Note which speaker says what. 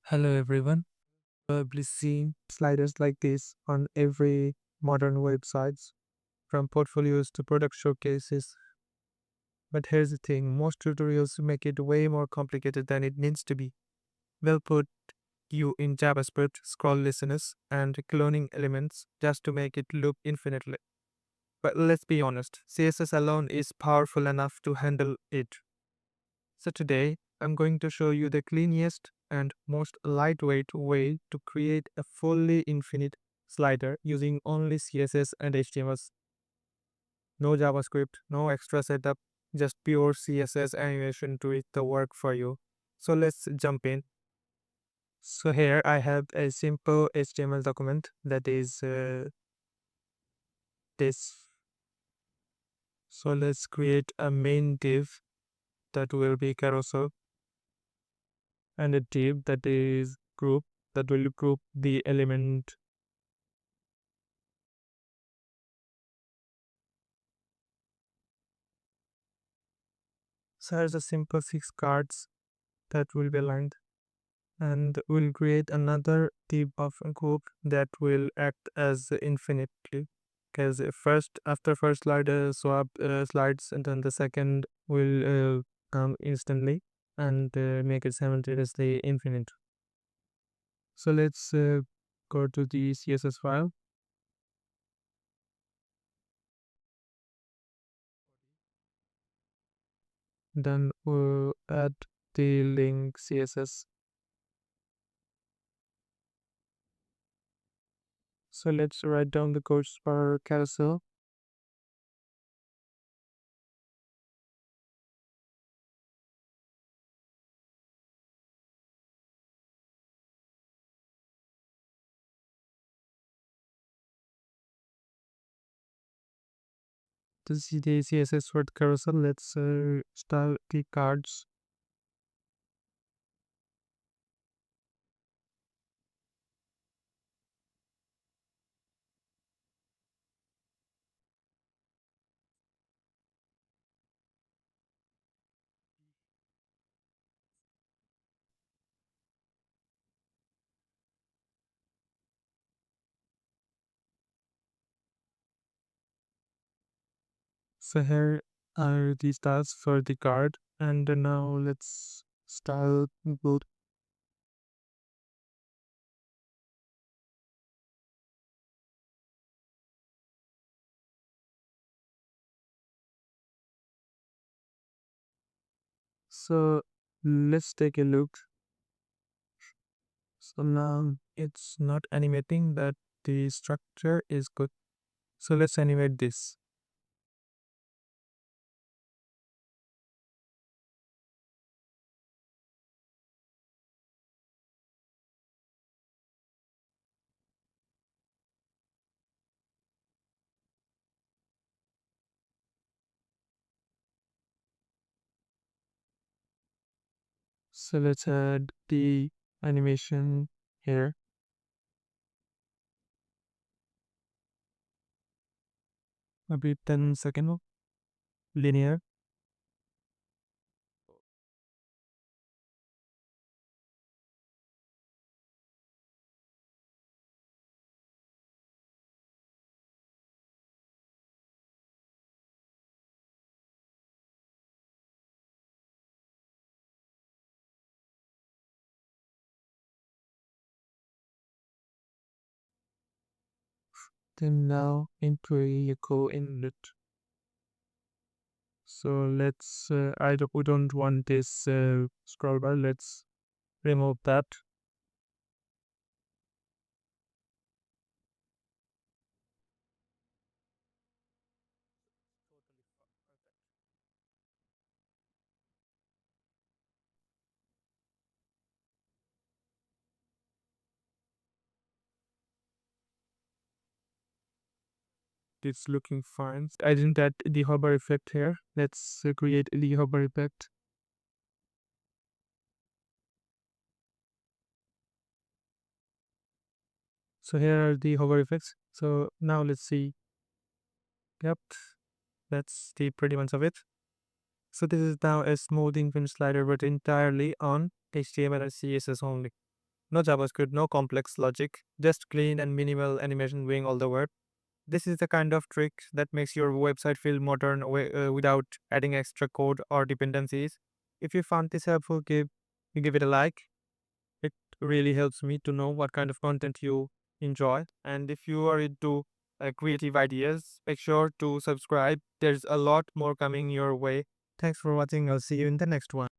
Speaker 1: Hello everyone. Probably seen sliders like this on every modern websites, from portfolios to product showcases. But here's the thing, most tutorials make it way more complicated than it needs to be. They'll put you in JavaScript, scroll listeners, and cloning elements just to make it loop infinitely. But let's be honest, CSS alone is powerful enough to handle it. So today, I'm going to show you the cleanest and most lightweight way to create a fully infinite slider using only CSS and HTML. No JavaScript, no extra setup, just pure CSS animation to it the work for you. So let's jump in. So here I have a simple HTML document that is this. So let's create a main div that will be carousel and a div that is group that will group the element. So here's a simple six cards that will be aligned, and we'll create another div of a group that will act as infinitely. Because first, after first slide swap slides, and then the second will come instantly and make it simultaneously infinite. So let's go to the CSS file. Then we'll add the link CSS. So let's write down the codes for carousel. To see the CSS for the carousel, let's style the cards. So here are the styles for the card, and now let's style both. So let's take a look. So now it's not animating, but the structure is good. So let's animate this. So let's add the animation here. Maybe 10-second linear. Then now into a echo inlet. So let's we don't want this scroll bar. Let's remove that. It's looking fine. I didn't add the hover effect here. Let's create the hover effect. So here are the hover effects. So now let's see. Yep, that's the pretty much of it. So this is now a smooth infinite slider, but entirely on HTML and CSS only. No JavaScript, no complex logic, just clean and minimal animation doing all the work. This is the kind of trick that makes your website feel modern without adding extra code or dependencies. If you found this helpful, give it a like. It really helps me to know what kind of content you enjoy. And if you are into creative ideas, make sure to subscribe. There's a lot more coming your way. Thanks for watching. I'll see you in the next one.